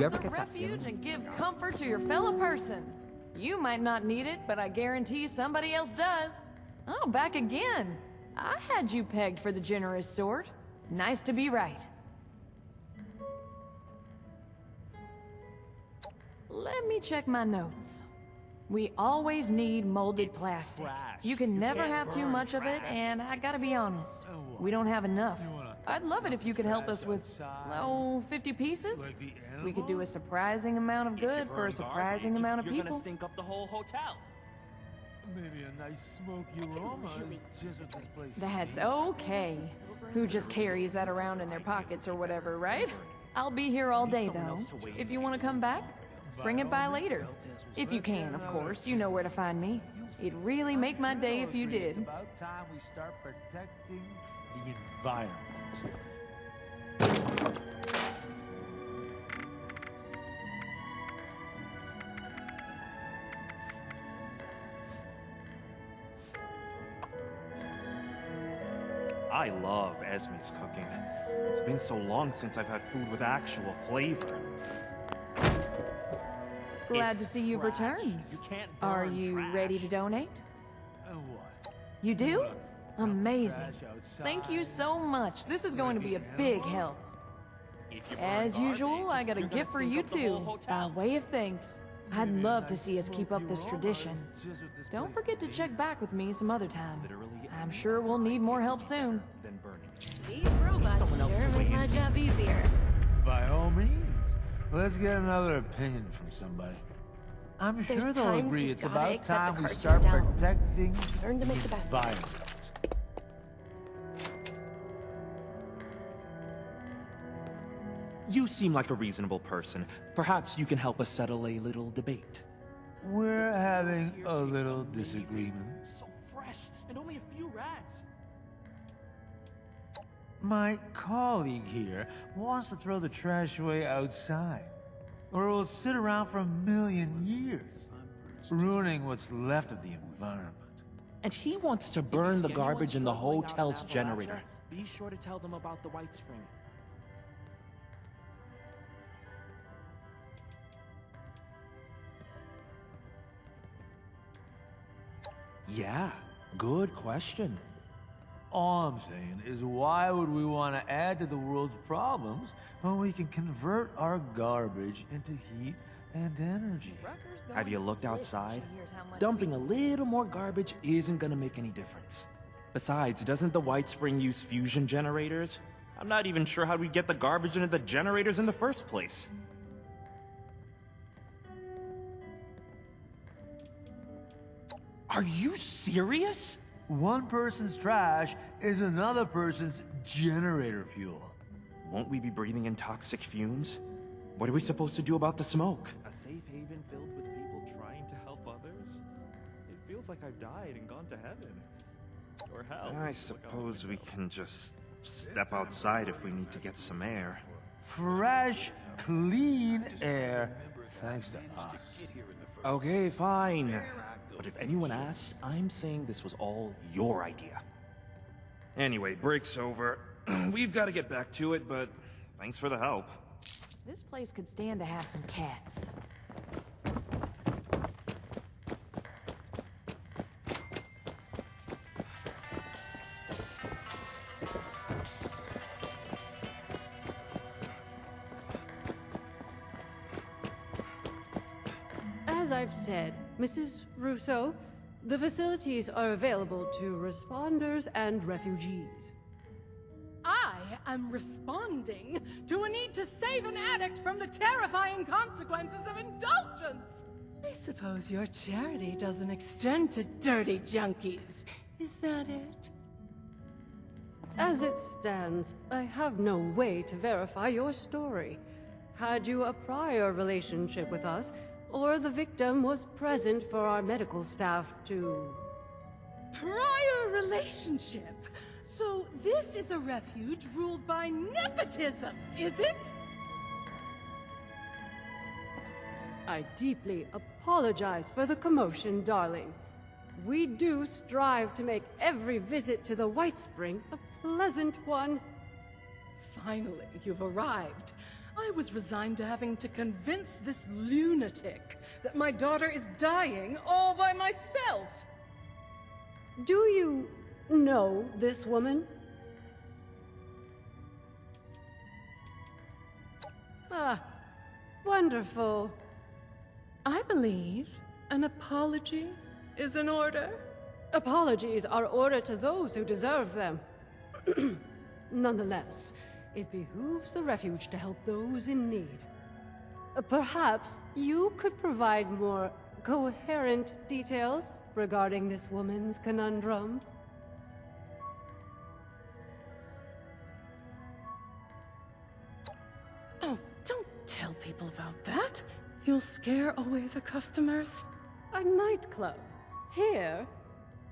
you ever the get that refuge feeling? and give comfort to your fellow person. You might not need it, but I guarantee somebody else does. Oh, back again. I had you pegged for the generous sort. Nice to be right. Let me check my notes. We always need molded plastic. You can never have too much of it, and I gotta be honest, we don't have enough. I'd love it if you could help us with, 50 pieces? We could do a surprising amount of good for a surprising amount of You're people. gonna stink up the whole hotel. Maybe a nice smoky aroma is just what this place That's needs. okay. Who just carries that around in their pockets or whatever, right? I'll be here all day, though. If you want to come back, bring it by later. If you can, of course. You know where to find me. It'd really make my day if you It's did. about time we start protecting the environment. I love Esme's cooking. It's been so long since I've had food with actual flavor. Glad It's to see you've trash. returned. You can't Are burn you trash. ready to donate? What? You do? Amazing. Trash outside. Thank you so much. This is going to be a big help. If you burn As usual, garbage, I got a you're gonna gift for stink you up the whole too. hotel. By way of thanks. I'd Maybe a love to nice see us keep up smoky this aroma tradition. is just what this Don't place forget to needs. check back with me some other time. Literally I'm sure we'll need more help soon. Than burning. These robots someone else sure to make weigh my in. job easier. By all means. Let's get another opinion from somebody. I'm sure There's they'll times agree you it's gotta about accept time the we cards start you're dealt. protecting Learn to make the best of it. environment. You seem like a reasonable person. Perhaps you can help us settle a little debate. We're having a little disagreement. So fresh, and only a few rats. My colleague here wants to throw the trash away outside, or it will sit around for a million years, ruining what's left of the environment. And he wants to burn the garbage in the hotel's generator. Be sure to tell them about the White Spring. Yeah, good question. All I'm saying is, why would we want to add to the world's problems when we can convert our garbage into heat and energy? Have you looked outside? Dumping a little more garbage isn't gonna make any difference. Besides, doesn't the White Spring use fusion generators? I'm not even sure how we get the garbage into the generators in the first place. Are you serious? One person's trash is another person's generator fuel. Won't we be breathing in toxic fumes? What are we supposed to do about the smoke? A safe haven filled with people trying to help others? It feels like I've died and gone to heaven. Or hell. I suppose we can just step outside if we need to get some air. Fresh, clean air, thanks to us. Okay, fine. But if anyone asks, I'm saying this was all your idea. Anyway, break's over. We've got to get back to it, but thanks for the help. This place could stand to have some cats. As I've said, Mrs. Russo, the facilities are available to responders and refugees. I am responding to a need to save an addict from the terrifying consequences of indulgence. I suppose your charity doesn't extend to dirty junkies. Is that it? As it stands, I have no way to verify your story. Had you a prior relationship with us, or the victim was present for our medical staff to... Prior relationship. So this is a refuge ruled by nepotism, is it? I deeply apologize for the commotion, darling. We do strive to make every visit to the White Spring a pleasant one. Finally, you've arrived. I was resigned to having to convince this lunatic that my daughter is dying all by myself. Do you know this woman? Ah, wonderful. I believe an apology is in order. Apologies are ordered to those who deserve them. Nonetheless, it behooves the refuge to help those in need. Perhaps you could provide more coherent details regarding this woman's conundrum. Oh, don't tell people about that. You'll scare away the customers. A nightclub here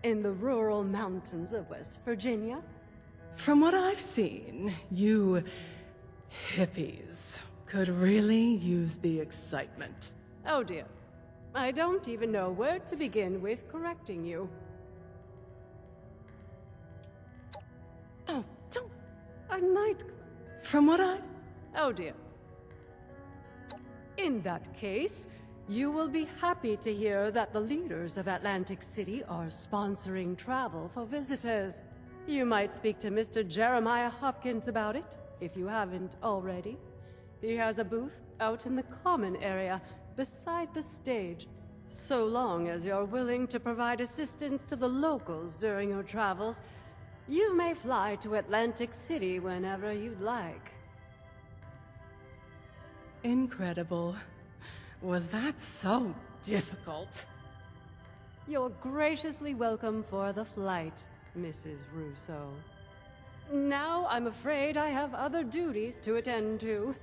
in the rural mountains of West Virginia. From what I've seen, you hippies could really use the excitement. Oh dear. I don't even know where to begin with correcting you. Oh, don't... A nightclub. From what I've... Oh dear. In that case, you will be happy to hear that the leaders of Atlantic City are sponsoring travel for visitors. You might speak to Mr. Jeremiah Hopkins about it, if you haven't already. He has a booth out in the common area, beside the stage. So long as you're willing to provide assistance to the locals during your travels, you may fly to Atlantic City whenever you'd like. Incredible. Was that so difficult? You're graciously welcome for the flight, Mrs. Russo. Now I'm afraid I have other duties to attend to.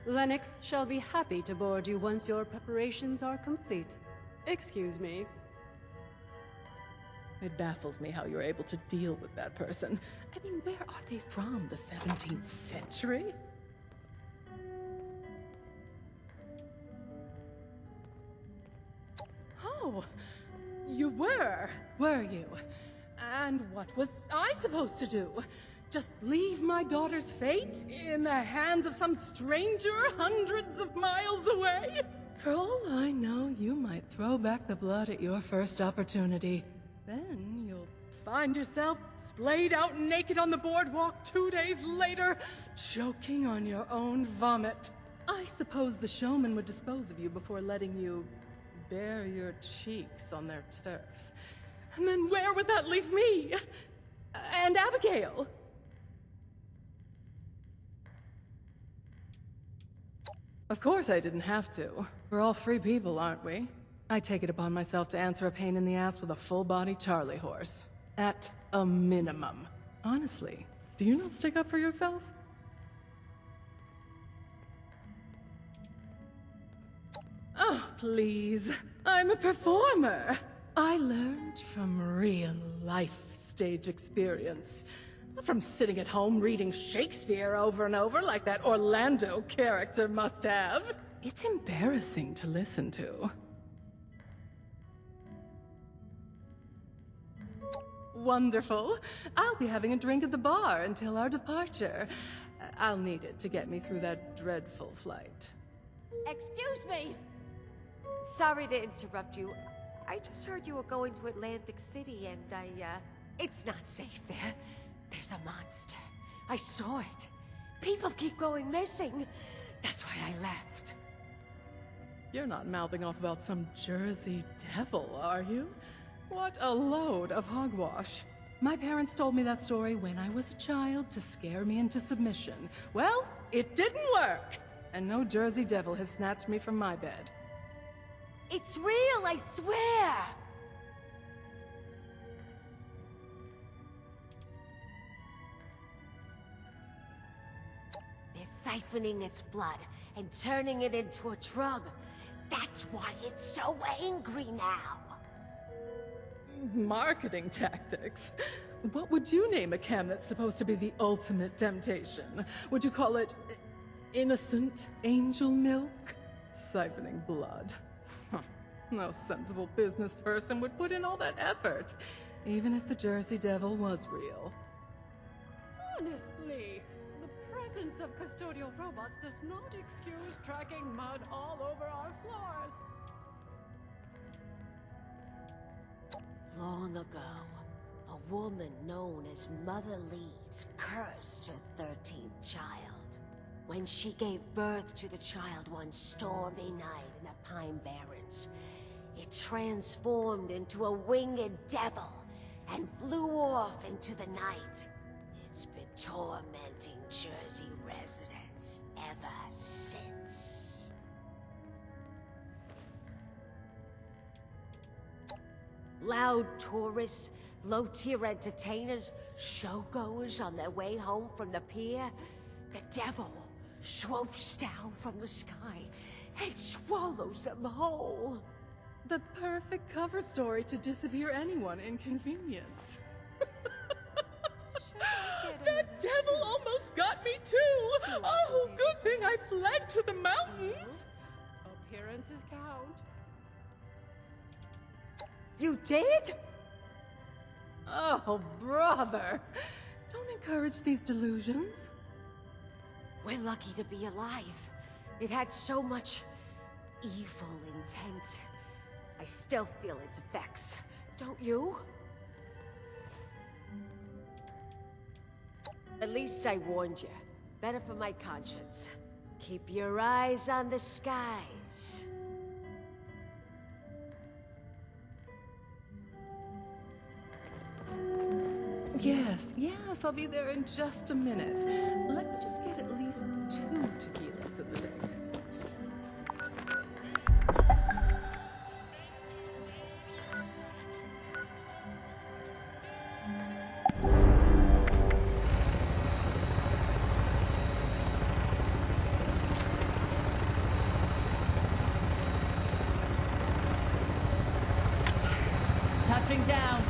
Lennox shall be happy to board you once your preparations are complete. Excuse me. It baffles me how you're able to deal with that person. I mean, where are they from? The 17th century? Oh, you were you? And what was I supposed to do? Just leave my daughter's fate in the hands of some stranger hundreds of miles away? For all I know, you might throw back the blood at your first opportunity. Then you'll find yourself splayed out naked on the boardwalk 2 days later, choking on your own vomit. I suppose the showman would dispose of you before letting you bare your cheeks on their turf. And then where would that leave me? And Abigail? Of course I didn't have to. We're all free people, aren't we? I take it upon myself to answer a pain in the ass with a full-body Charlie horse. At a minimum. Honestly, do you not stick up for yourself? Oh, please. I'm a performer. I learned from real-life stage experience. Not from sitting at home reading Shakespeare over and over like that Orlando character must have. It's embarrassing to listen to. Wonderful. I'll be having a drink at the bar until our departure. I'll need it to get me through that dreadful flight. Excuse me! Sorry to interrupt you. I just heard you were going to Atlantic City and it's not safe there. There's a monster. I saw it. People keep going missing. That's why I left. You're not mouthing off about some Jersey devil, are you? What a load of hogwash. My parents told me that story when I was a child to scare me into submission. Well, it didn't work. And no Jersey devil has snatched me from my bed. It's real, I swear! They're siphoning its blood and turning it into a drug. That's why it's so angry now. Marketing tactics. What would you name a chem that's supposed to be the ultimate temptation? Would you call it innocent angel milk? Siphoning blood. No sensible business person would put in all that effort, even if the Jersey Devil was real. Honestly, the presence of custodial robots does not excuse tracking mud all over our floors. Long ago, a woman known as Mother Leeds cursed her 13th child. When she gave birth to the child one stormy night in the Pine Barrens, it transformed into a winged devil and flew off into the night. It's been tormenting Jersey residents ever since. Loud tourists, low-tier entertainers, showgoers on their way home from the pier. The devil swoops down from the sky and swallows them whole. The perfect cover story to disappear anyone inconvenience. That devil almost got me too! Oh, good thing I fled to the mountains! Appearances count. You did? Oh, brother! Don't encourage these delusions. We're lucky to be alive. It had so much evil intent. I still feel its effects, don't you? At least I warned you. Better for my conscience. Keep your eyes on the skies. Yes, I'll be there in just a minute. Let me just get at least 2 tequilas in the tank. Touching down.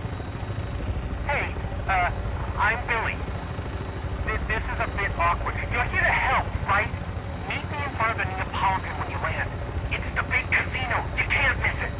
Hey, I'm Billy. This is a bit awkward. You're here to help, right? Meet me in front of the Neapolitan when you land. It's the big casino. You can't miss it.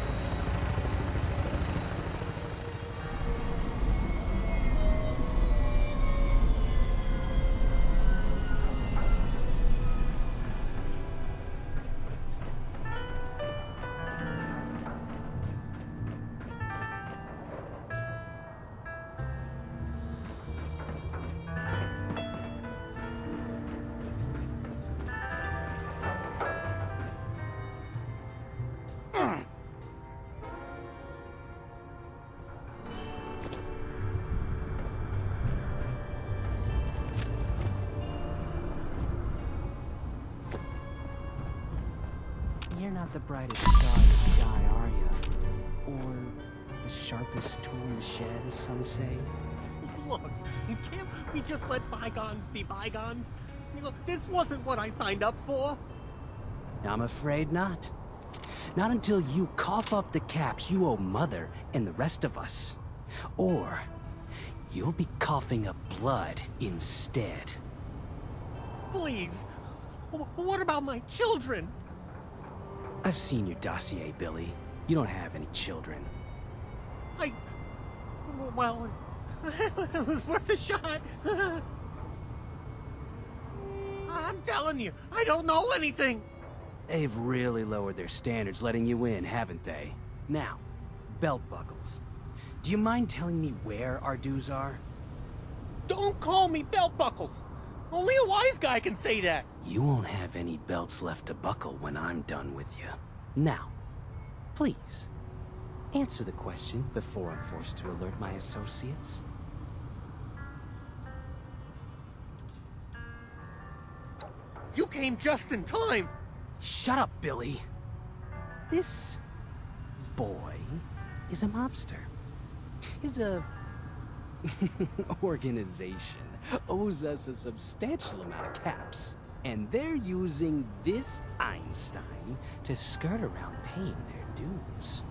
You're not the brightest star in the sky, are you? Or the sharpest tool in the shed, as some say? Look, can't we just let bygones be bygones? You know, this wasn't what I signed up for. I'm afraid not. Not until you cough up the caps you owe Mother and the rest of us. Or you'll be coughing up blood instead. Please. What about my children? I've seen your dossier, Billy. You don't have any children. Well, it was worth a shot. I'm telling you, I don't know anything. They've really lowered their standards letting you in, haven't they? Now, belt buckles. Do you mind telling me where our dues are? Don't call me belt buckles. Only a wise guy can say that. You won't have any belts left to buckle when I'm done with you. Now, please, answer the question before I'm forced to alert my associates. You came just in time. Shut up, Billy. This boy is a mobster. Is a organization owes us a substantial amount of caps, and they're using this Einstein to skirt around paying their dues.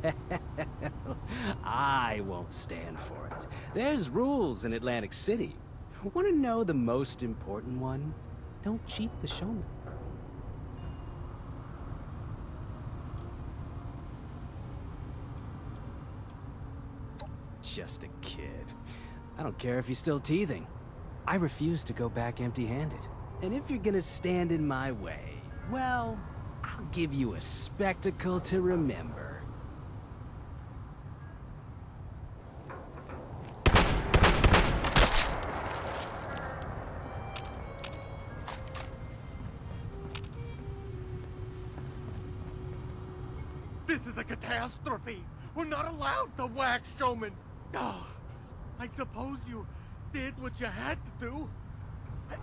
Well, I won't stand for it. There's rules in Atlantic City. Want to know the most important one? Don't cheat the showman. Just a kid. I don't care if he's still teething. I refuse to go back empty-handed. And if you're gonna stand in my way, well, I'll give you a spectacle to remember. This is a catastrophe! We're not allowed to wax showmen! Oh, I suppose you did what you had to do.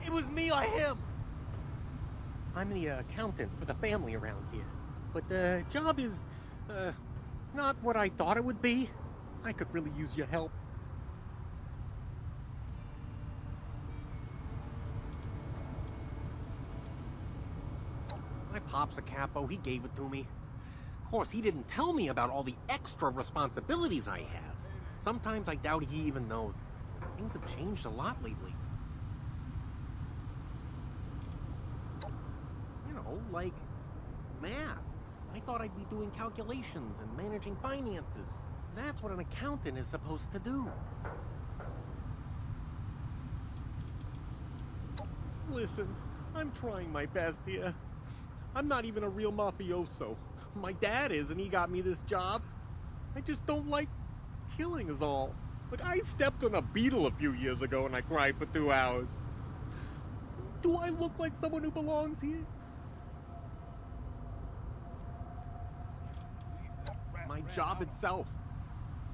It was me or him. I'm the accountant for the family around here. But the job is, not what I thought it would be. I could really use your help. My pop's a capo, he gave it to me. Of course, he didn't tell me about all the extra responsibilities I have. Sometimes I doubt he even knows. Things have changed a lot lately. You know, like math. I thought I'd be doing calculations and managing finances. That's what an accountant is supposed to do. Listen, I'm trying my best here. I'm not even a real mafioso. My dad is, and he got me this job. I just don't like killing is all. Like, I stepped on a beetle a few years ago and I cried for 2 hours. Do I look like someone who belongs here? My job itself.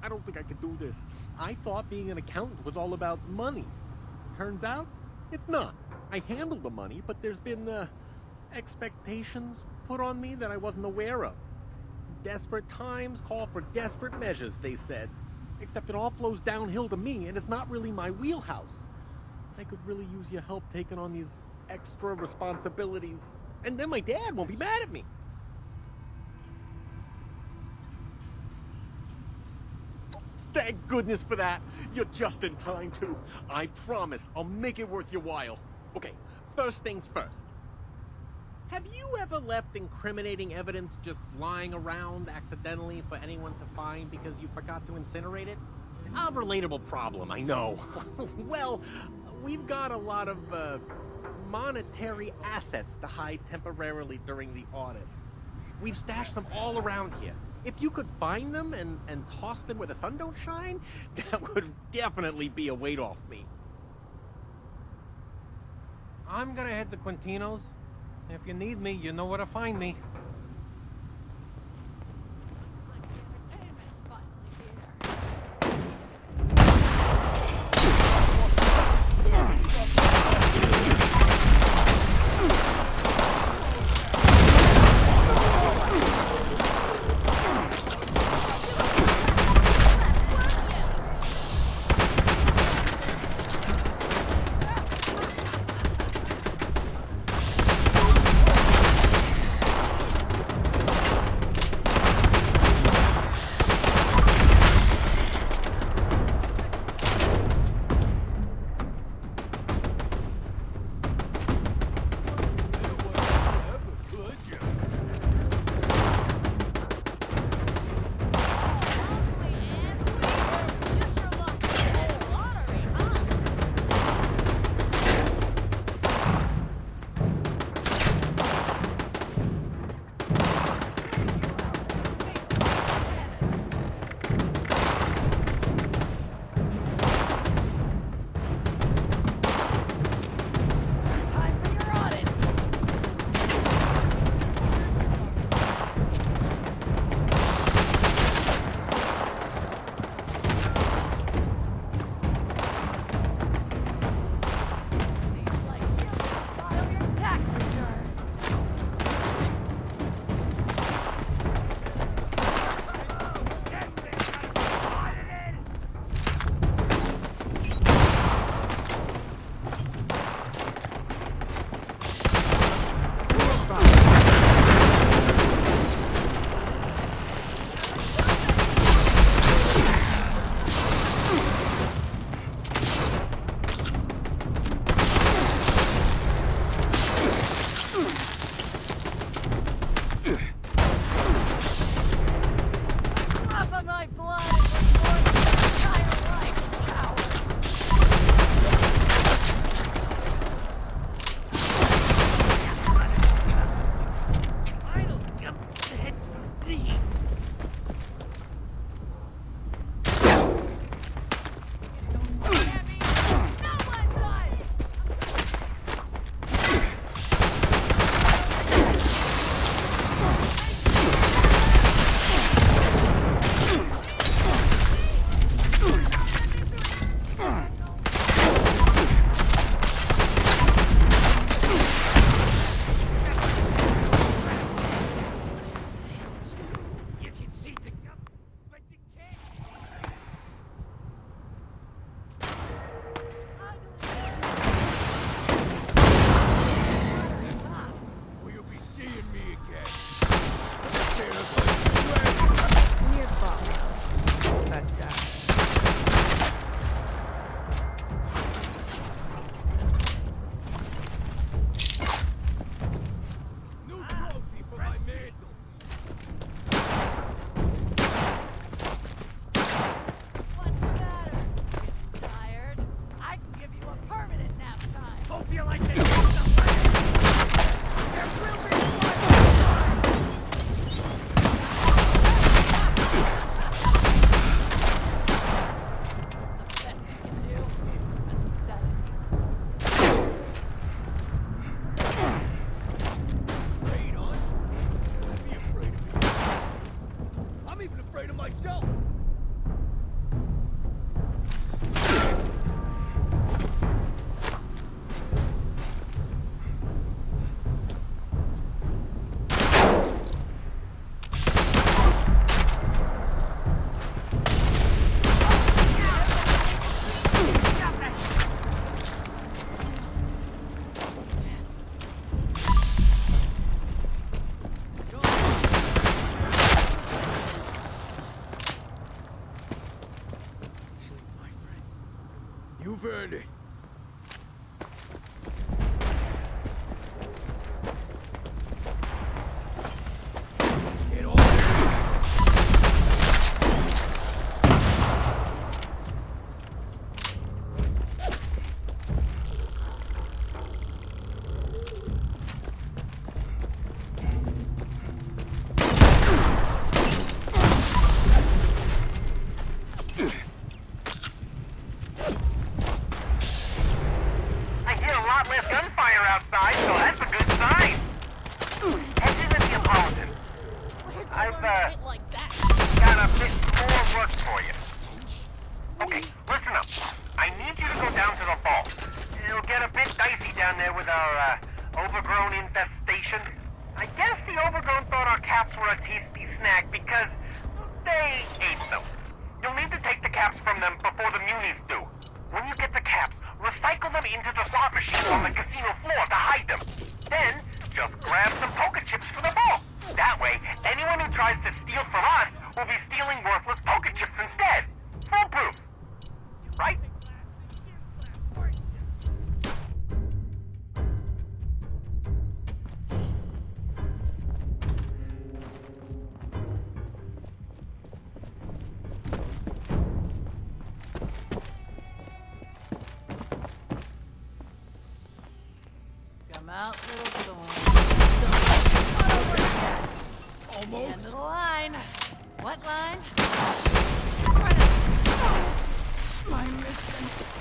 I don't think I could do this. I thought being an accountant was all about money. Turns out, it's not. I handle the money, but there's been, expectations put on me that I wasn't aware of. Desperate times call for desperate measures, they said. Except it all flows downhill to me, and it's not really my wheelhouse. I could really use your help taking on these extra responsibilities. And then my dad won't be mad at me. Thank goodness for that. You're just in time, too. I promise I'll make it worth your while. Okay, first things first. Have you ever left incriminating evidence just lying around accidentally for anyone to find because you forgot to incinerate it? A relatable problem, I know. Well, we've got a lot of, monetary assets to hide temporarily during the audit. We've stashed them all around here. If you could find them and toss them where the sun don't shine, that would definitely be a weight off me. I'm gonna head to Quintino's. If you need me, you know where to find me. ready. I hear a lot less gunfire outside, so that's a good sign. Head into Neapolitan. I've, got a bit more work for you. Okay, listen up. I need you to go down to the vault. It'll get a bit dicey down there with our, overgrown infestation. I guess the overgrown thought our caps were a tasty snack because they ate them. You'll need to take the caps from them before the munis do. When you get the caps, recycle them into the slot machines on the casino floor to hide them. Then, just grab some poker chips for the vault. That way, anyone who tries to steal from us will be stealing worthless poker chips instead. Foolproof. Right? Come out, little storm. Almost. End of the line. What line? My mission.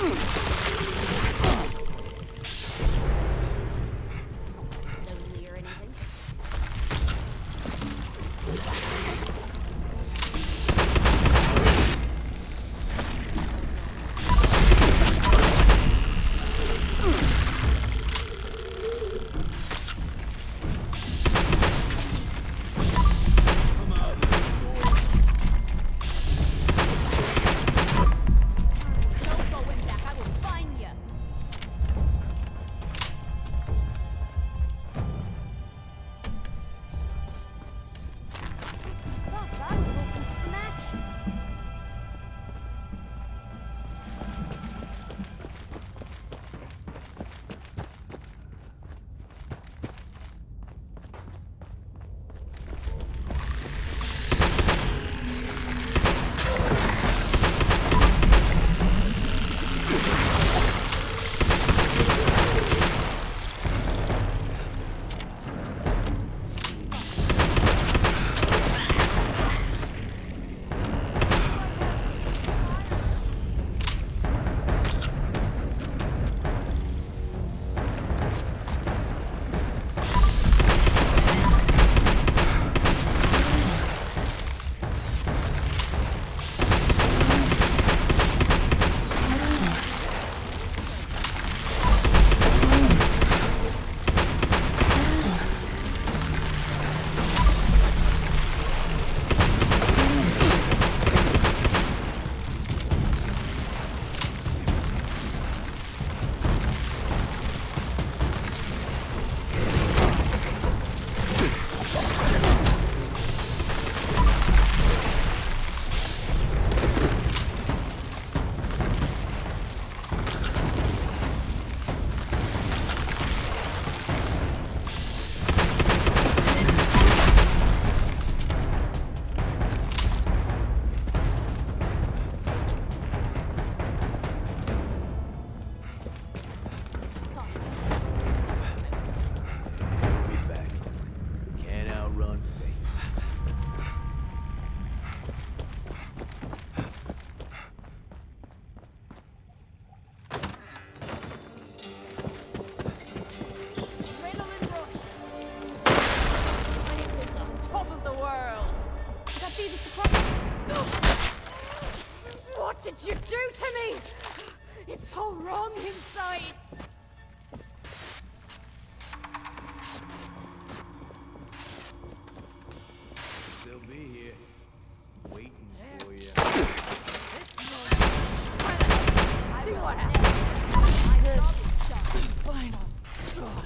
Lonely or anything? What did you do to me? It's all wrong inside. Still be here, waiting for you. See what happens. Final. God.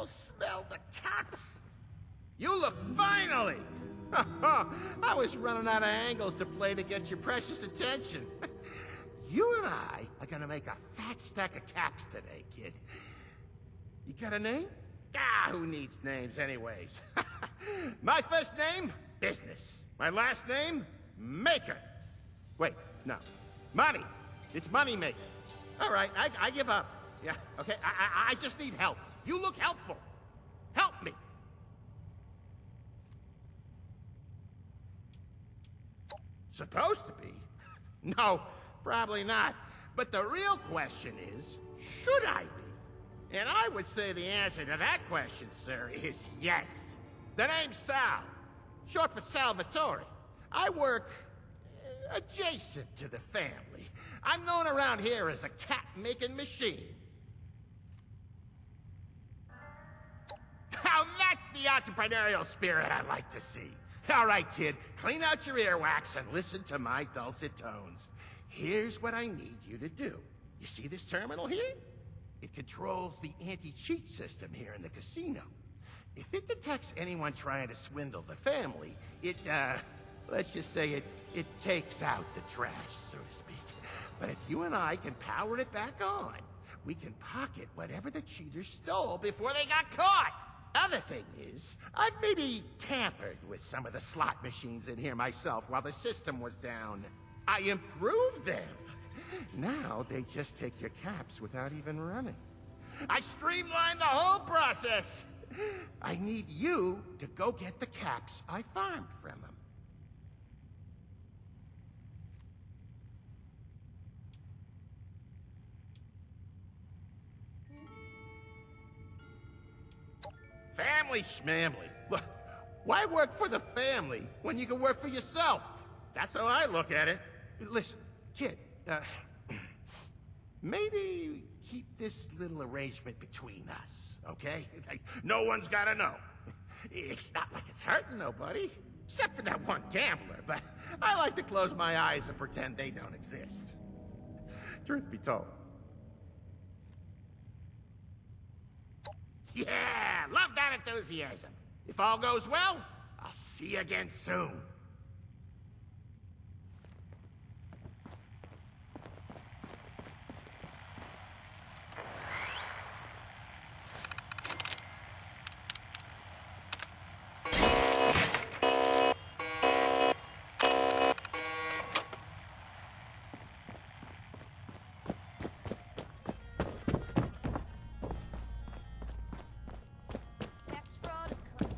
Smell the cops. You look finally. I was running out of angles to play to get your precious attention. You and I are gonna make a fat stack of caps today, kid. You got a name? Ah, who needs names anyways? My first name, Business. My last name, Maker. Wait, no. Money. It's Money Maker. All right, I give up. Yeah, okay, I just need help. You look helpful. Help me. Supposed to be? No, probably not. But the real question is, should I be? And I would say the answer to that question, sir, is yes. The name's Sal, short for Salvatore. I work adjacent to the family. I'm known around here as a cat-making machine. Now That's the entrepreneurial spirit I like to see. All right, kid, clean out your earwax and listen to my dulcet tones. Here's what I need you to do. You see this terminal here? It controls the anti-cheat system here in the casino. If it detects anyone trying to swindle the family, let's just say it takes out the trash, so to speak. But if you and I can power it back on, we can pocket whatever the cheaters stole before they got caught. Other thing is, I've maybe tampered with some of the slot machines in here myself while the system was down. I improved them. Now they just take your caps without even running. I streamlined the whole process. I need you to go get the caps I farmed from them. Family schmamly. Why work for the family when you can work for yourself? That's how I look at it. Listen, kid, maybe keep this little arrangement between us, okay? Like, no one's gotta know. It's not like it's hurting nobody, except for that one gambler, but I like to close my eyes and pretend they don't exist. Truth be told. Yeah, love that enthusiasm. If all goes well, I'll see you again soon. Tax fraud is correct.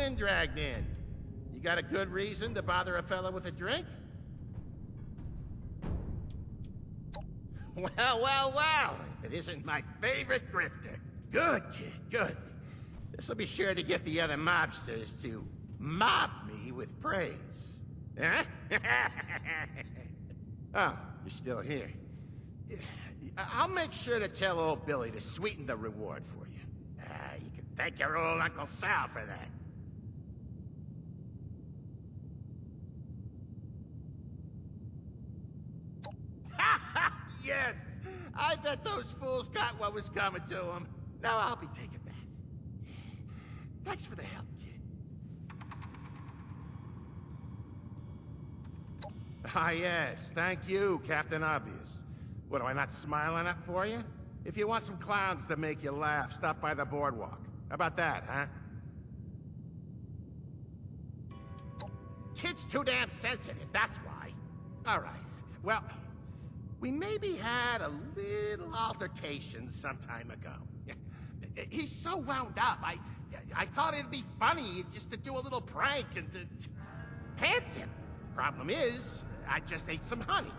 wind dragged in. You got a good reason to bother a fella with a drink? Well, if it isn't my favorite grifter. Good, kid, good. This'll be sure to get the other mobsters to mob me with praise. Huh? Oh, you're still here. I'll make sure to tell old Billy to sweeten the reward for you. You can thank your old Uncle Sal for that. Yes! I bet those fools got what was coming to them. Now I'll be taking that. Thanks for the help, kid. Ah, yes. Thank you, Captain Obvious. What, do I not smile enough for you? If you want some clowns to make you laugh, stop by the boardwalk. How about that, huh? Kid's too damn sensitive, that's why. All right. Well, we maybe had a little altercation some time ago. He's so wound up, I thought it'd be funny just to do a little prank and to pants him. Problem is, I just ate some honey.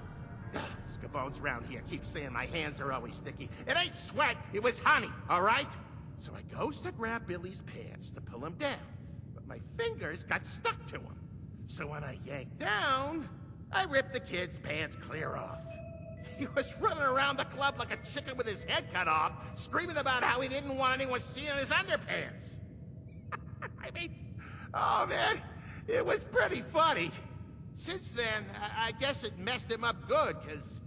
Scavones around here keep saying my hands are always sticky. It ain't sweat, it was honey, all right? So I goes to grab Billy's pants to pull him down, but my fingers got stuck to him. So when I yanked down, I ripped the kid's pants clear off. He was running around the club like a chicken with his head cut off, screaming about how he didn't want anyone seeing his underpants. I mean, oh man, it was pretty funny. Since then, I guess it messed him up good, because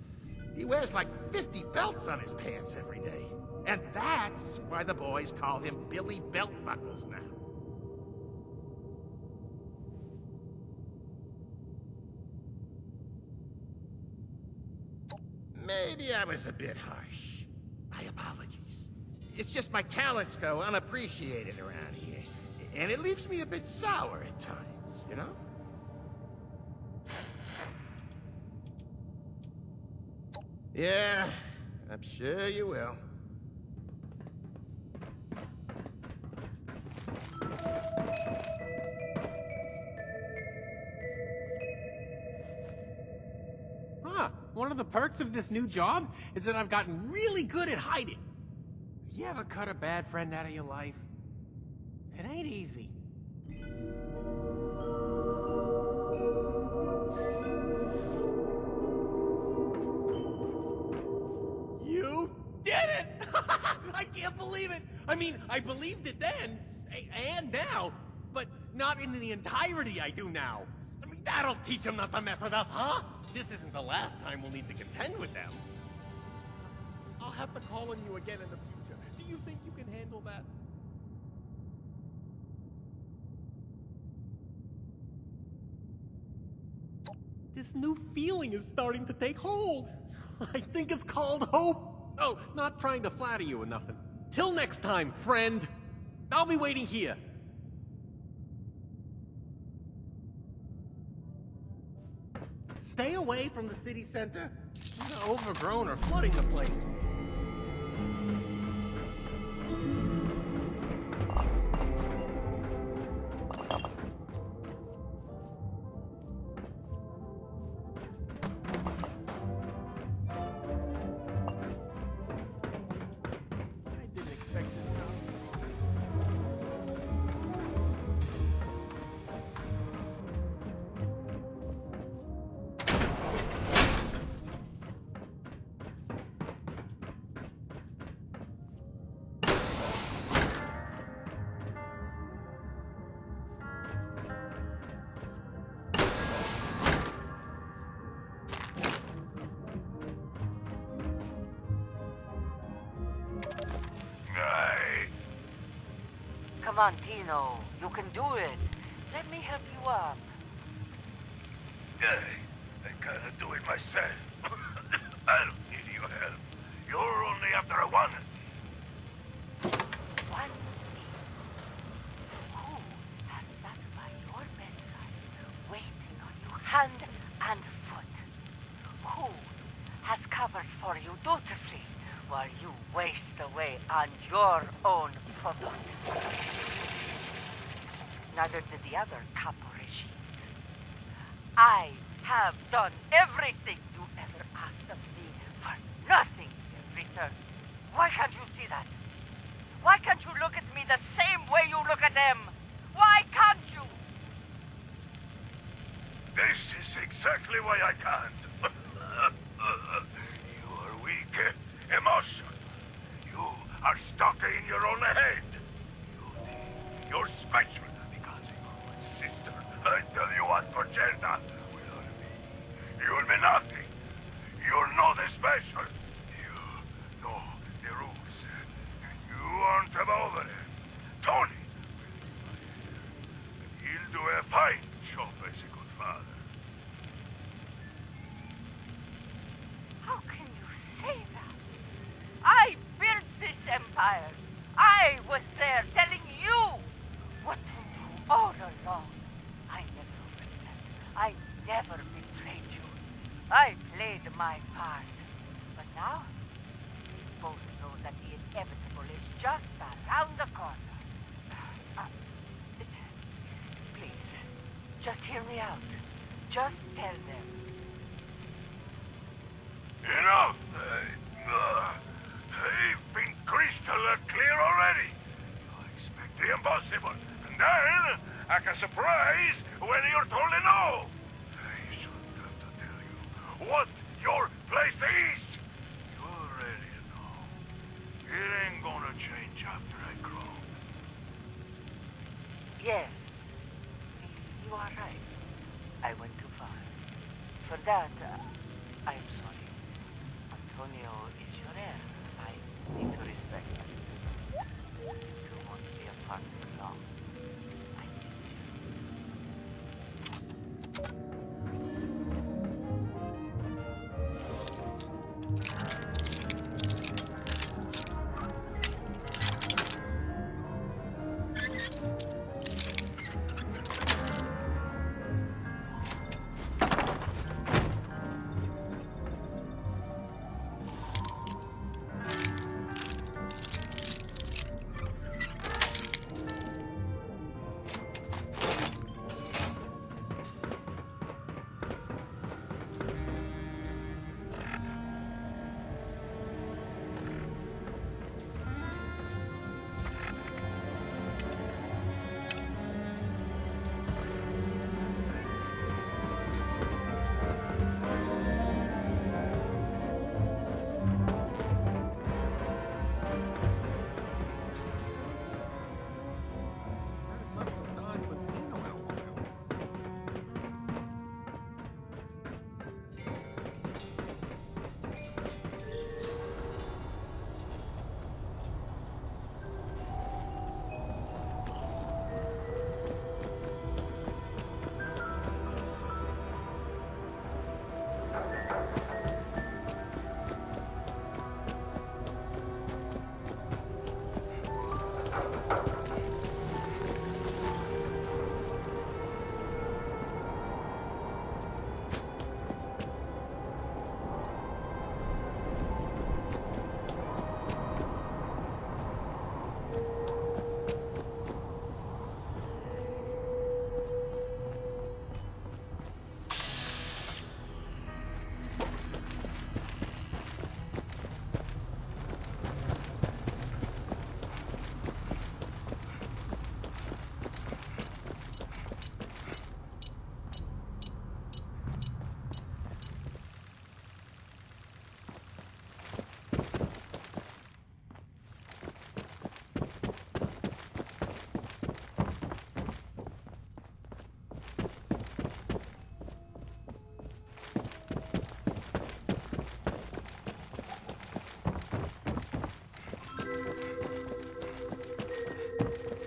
he wears like 50 belts on his pants every day. And that's why the boys call him Billy Belt Buckles now. Maybe I was a bit harsh. My apologies. It's just my talents go unappreciated around here, and it leaves me a bit sour at times, you know? Yeah, I'm sure you will. One of the perks of this new job is that I've gotten really good at hiding. You ever cut a bad friend out of your life? It ain't easy. You did it! I can't believe it! I mean, I believed it then, and now, but not in the entirety I do now. I mean, that'll teach them not to mess with us, huh? This isn't the last time we'll need to contend with them. I'll have to call on you again in the future. Do you think you can handle that? This new feeling is starting to take hold. I think it's called hope. Oh, not trying to flatter you or nothing. Till next time, friend. I'll be waiting here. Stay away from the city center. They're overgrown or flooding the place. Come on, Tino. You can do it. Let me help you up. I gotta do it myself. I don't need your help. You're only after a one. One who has sat by your bedside, waiting on you hand and foot? Who has covered for you dutifully while you waste away on your own product? Neither did the other capo regimes. I have done everything you ever asked of me for nothing in return. Why can't you see that? Why can't you look at me the same way you look at them? Why can't you? This is exactly why I can't. You are weak, emotional. You are stuck in your own head. You think you're special because you're my sister. I tell you what, Progenta, without me, you'll be nothing. You're not special. You know the rules. You aren't above them. Tony will be my heir, and he'll do a fine job as a good father. How can you say that? I built this empire. I was there telling you what to do all along. I never overstepped. I never betrayed you. I played my part. But now, we both know that the inevitable is just around the corner. Please, just hear me out. Just tell them. Enough! They've been crystal clear already. You expect the impossible, and then act a surprise when you're told no. I shouldn't have to tell you what your place is. You already know. It ain't gonna change after I grow. Yes, you are right. I went too far. For that, I am sorry. Antonio is your heir. I need to respect that. You won't be a partner long. I miss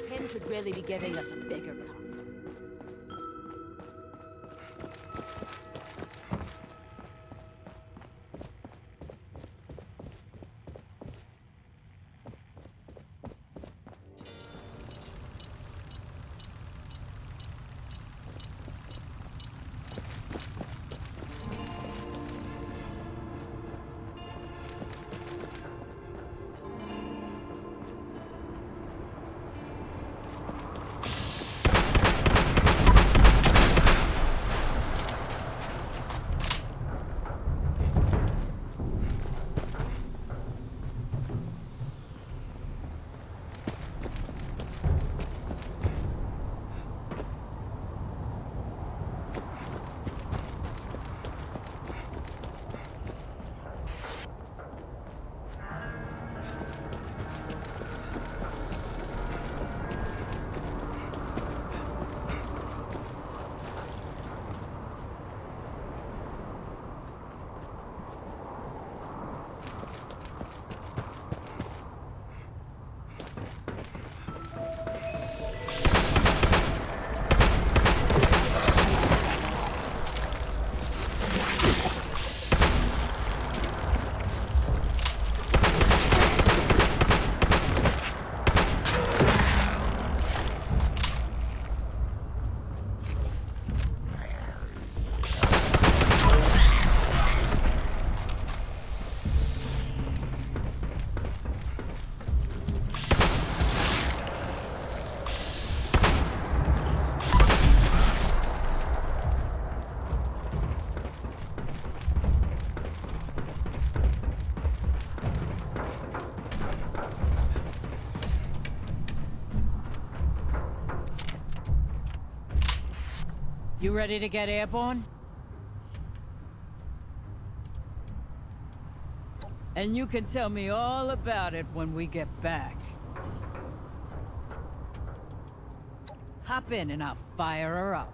Tim should really be giving us a bigger cup. You ready to get airborne? And you can tell me all about it when we get back. Hop in and I'll fire her up.